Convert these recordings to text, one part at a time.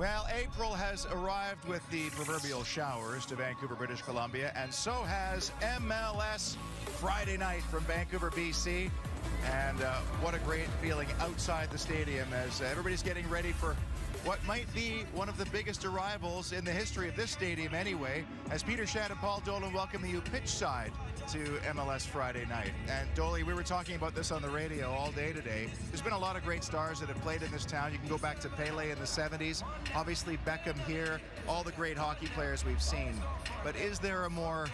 Well, April has arrived with the proverbial showers to Vancouver, British Columbia, and so has MLS Friday night from Vancouver, BC. And what a great feeling outside the stadium as everybody's getting ready for what might be one of the biggest arrivals in the history of this stadium anyway, as Peter Shad and Paul Dolan welcome you pitch side to MLS Friday night. And Dolly, we were talking about this on the radio all day today. There's been a lot of great stars that have played in this town. You can go back to Pele in the 70s, obviously Beckham here, all the great hockey players we've seen. But is there a more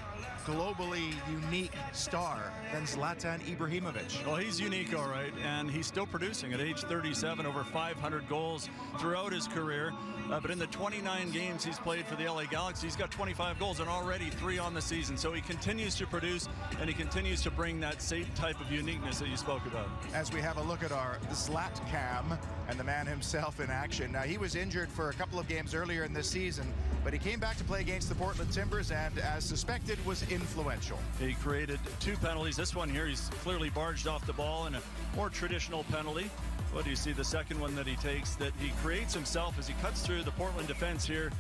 globally unique star than Zlatan Ibrahimovic? Well, he's unique, all right, and he's still producing at age 37, over 500 goals throughout his career. But in the 29 games he's played for the LA Galaxy, he's got 25 goals and already 3 on the season. So he continues to produce, and he continues to bring that same type of uniqueness that you spoke about. As we have a look at our Zlatcam and the man himself in action. Now, he was injured for a couple of games earlier in this season, but he came back to play against the Portland Timbers and, as suspected, was influential. He created 2 penalties. This one here, he's clearly barged off the ball in a more traditional penalty. What do you see? The second one that he takes, that he creates himself as he cuts through the Portland defense here.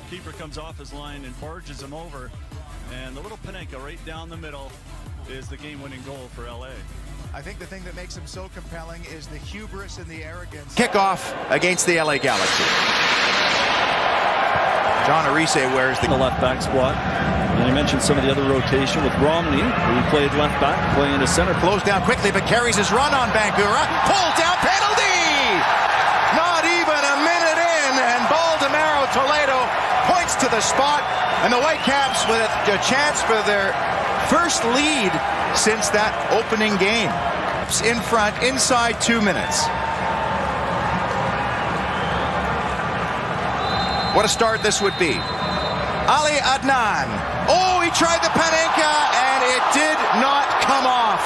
Keeper comes off his line and barges him over. And the little Panenka right down the middle is the game-winning goal for LA. I think the thing that makes him so compelling is the hubris and the arrogance. Kickoff against the LA Galaxy. John Arise wears the left back spot. And you mentioned some of the other rotation with Romney, who played left back, playing into center. Closed down quickly, but carries his run on Bangura. Pulled down, penalty! Not even a minute in, and Baldemaro Toledo points to the spot, and the Whitecaps with a chance for their first lead since that opening game. In front, inside 2 minutes. What a start this would be. Ali Adnan. Oh, he tried the Panenka, and it did not come off.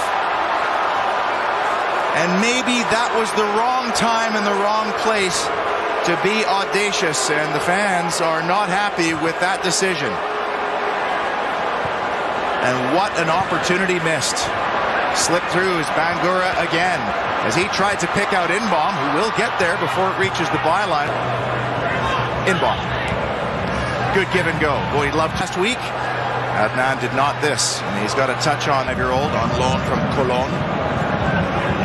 And maybe that was the wrong time and the wrong place to be audacious, and the fans are not happy with that decision. And what an opportunity missed. Slipped through is Bangura again, as he tried to pick out Inbom, who will get there before it reaches the byline. Inbom. Good give and go. Boy, he loved last week. Adnan did not this, and he's got a touch on 5-year-old on loan from Colón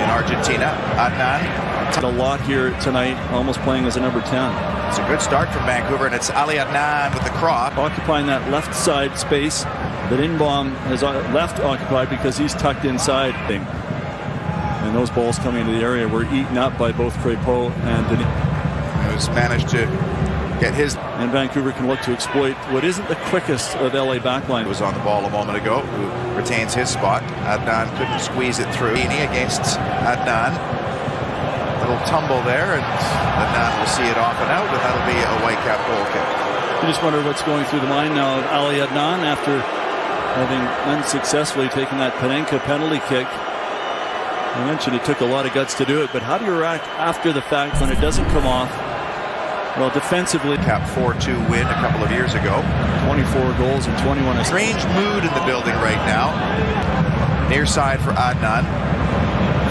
in Argentina. Adnan. A lot here tonight, almost playing as a number 10. It's a good start from Vancouver, and it's Ali Adnan with the crop. Occupying that left side space that Inbom has left occupied because he's tucked inside. And those balls coming into the area were eaten up by both Crépeau and Denis. Who's managed to get his. And Vancouver can look to exploit what isn't the quickest of LA backline. Was on the ball a moment ago, who retains his spot. Adnan couldn't squeeze it through. Against Adnan. Little tumble there, and Adnan will see it off and out, and that'll be a Whitecap goal kick. You just wonder what's going through the mind now of Ali Adnan after having unsuccessfully taken that Panenka penalty kick. I mentioned it took a lot of guts to do it, but how do you react after the fact when it doesn't come off? Well, defensively, Cap 4-2 win a couple of years ago. 24 goals and 21 assists. Strange mood in the building right now. Near side for Adnan.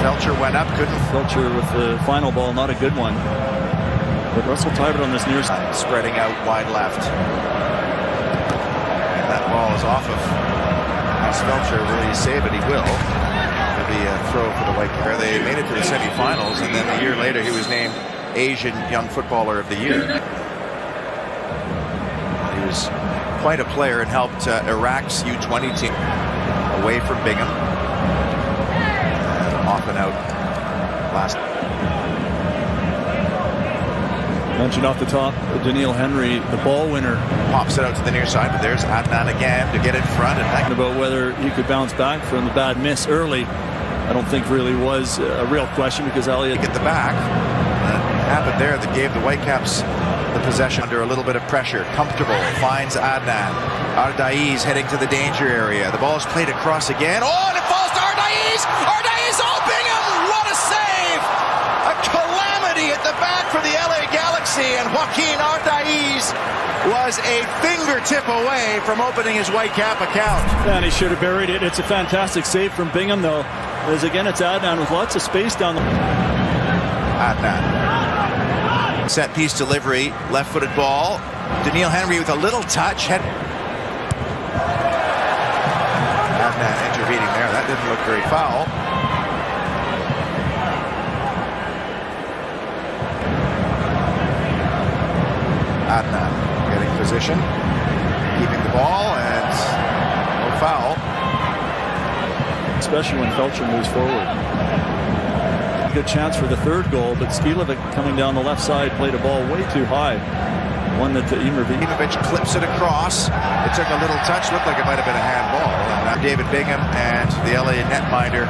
Felcher went up, couldn't. Felcher with the final ball, not a good one. But Russell Tybert on this near side. Spreading out wide left. And that ball is off of Felcher. Will he save it? He will. It'll be a throw for the Whitecaps. They made it to the semifinals, and then a year later he was named Asian Young Footballer of the Year. He was quite a player and helped Iraq's U20 team away from Bingham. Off and out last. Mentioned off the top, Daniil Henry, the ball winner. Pops it out to the near side, but there's Adnan again to get in front. And about whether he could bounce back from the bad miss early, I don't think really was a real question, because Elliott get the back. Happened there that gave the Whitecaps the possession under a little bit of pressure. Comfortable, finds Adnan. Ardaiz heading to the danger area. The ball is played across again. Oh, and it falls to Ardaiz! Ardaiz, oh, Bingham! What a save! A calamity at the back for the LA Galaxy, and Joaquin Ardaiz was a fingertip away from opening his Whitecap account. And he should have buried it. It's a fantastic save from Bingham, though, as again it's Adnan with lots of space down the. Adnan. Set piece delivery, left-footed ball. Daniil Henry with a little touch. Adnan intervening there. That didn't look very foul. Adnan getting position, keeping the ball, and no foul. Especially when Felcher moves forward. Good chance for the third goal, but Skilovic coming down the left side played a ball way too high. One that Ivanovic clips it across. It took a little touch, looked like it might have been a handball. And David Bingham and the LA netminder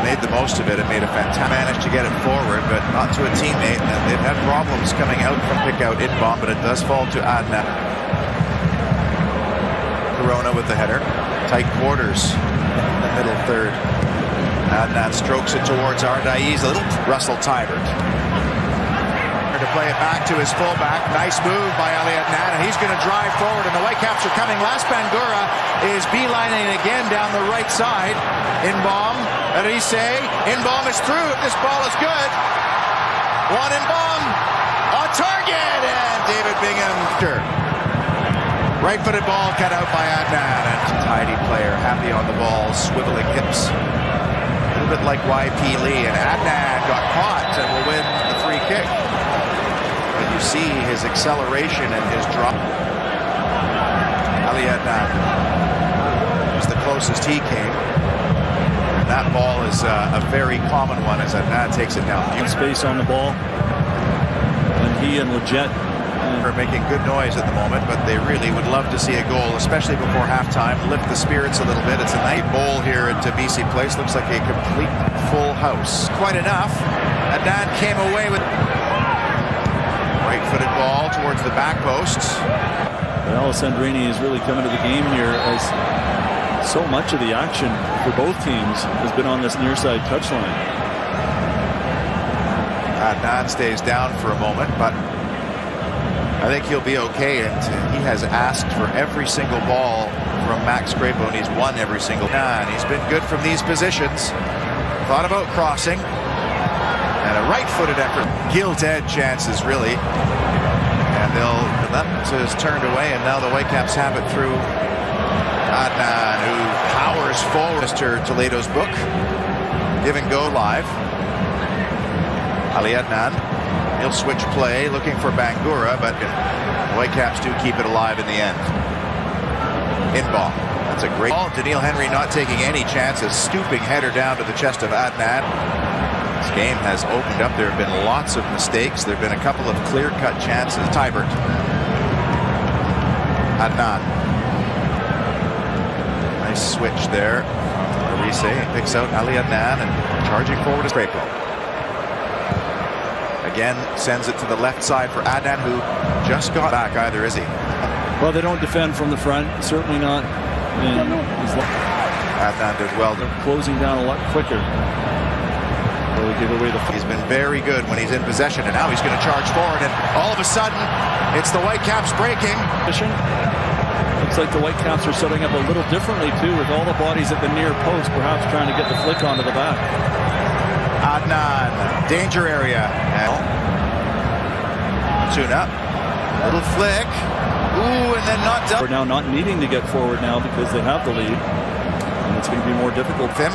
made the most of it and made a fantastic manage to get it forward, but not to a teammate. And they've had problems coming out from pick-out in-bomb, but it does fall to Adnan. Corona with the header. Tight quarters in the middle third. Adnan strokes it towards Ardaiz. A little Russell Tybert. To play it back to his fullback. Nice move by Ali Adnan, and he's going to drive forward, and the Whitecaps are coming. Las Bangura is beelining again down the right side. In-bomb. Arise. In-bomb is through. This ball is good. One in-bomb. On target, and David Bingham. Right-footed ball cut out by Adnan, and tidy player, happy on the ball, swiveling hips. A little bit like YP Lee, and Adnan got caught and will win the free kick. But you see his acceleration and his drop. Ali Adnan was the closest he came. And that ball is a very common one as Adnan takes it down. Space on the ball. And he and Leggett are making good noise at the moment, but they really would love to see a goal, especially before halftime. Lift the spirits a little bit. It's a night bowl here at BC Place. Looks like a complete full house. Quite enough. Adnan came away with right-footed ball towards the back posts. Alessandrini is really coming to the game here, as so much of the action for both teams has been on this near side touchline. Adnan stays down for a moment, but I think he'll be okay, and he has asked for every single ball from Max Grapo, and he's won every single time. He's been good from these positions. Thought about crossing, and a right-footed effort. Gilt-edged chances, really. And that is turned away, and now the Whitecaps have it through Adnan, who powers forward. Mr. Toledo's book. Give and go live. Ali Adnan. He'll switch play, looking for Bangura, but the Whitecaps do keep it alive in the end. In-ball. That's a great ball. Daniil Henry not taking any chances. Stooping header down to the chest of Adnan. This game has opened up. There have been lots of mistakes. There have been a couple of clear-cut chances. Tybert. Adnan. Nice switch there. Arise picks out Ali Adnan and charging forward is Grapo. Again, sends it to the left side for Adnan, who just got back either, is he? Well, they don't defend from the front, certainly not. Adnan did well. They're closing down a lot quicker. They give away the. He's been very good when he's in possession, and now he's going to charge forward, and all of a sudden, it's the Whitecaps breaking. Looks like the Whitecaps are setting up a little differently, too, with all the bodies at the near post, perhaps trying to get the flick onto the back. Adnan, danger area. Tune up. Little flick. Ooh, and then not done. We're now not needing to get forward now because they have the lead. And it's going to be more difficult. For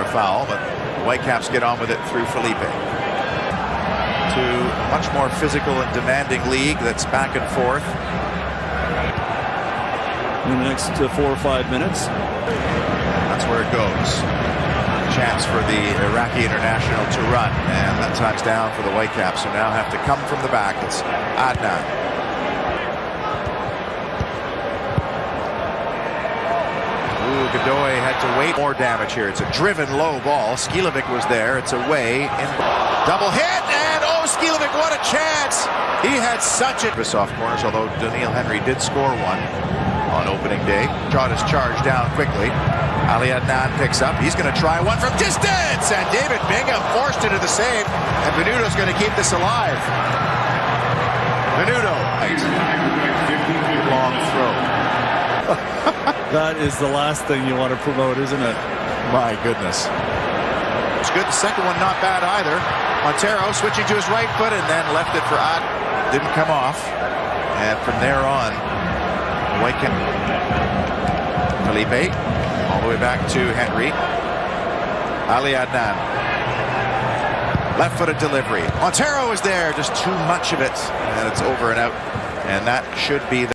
a foul, but the Whitecaps get on with it through Felipe. To a much more physical and demanding league that's back and forth. In the next 4 or 5 minutes. That's where it goes. Chance for the Iraqi international to run, and that time's down for the Whitecaps, who now have to come from the back. It's Adnan. Ooh, Godoy had to wait. More damage here. It's a driven low ball. Skilovic was there. It's away. Double hit, and oh, Skilovic, what a chance! He had such a soft corners, although Daniil Henry did score one on opening day. Shot his charge down quickly. Ali Adnan picks up. He's going to try one from distance, and David Bingham forced into the save, and Venuto's going to keep this alive. Venuto. Long throw. That is the last thing you want to promote, isn't it? My goodness. It's good. The second one not bad either. Montero switching to his right foot and then left it for Ad. Didn't come off. And from there on, Whitecap. Felipe all the way back to Henry. Ali Adnan. Left-footed delivery. Montero is there, just too much of it. And it's over and out. And that should be the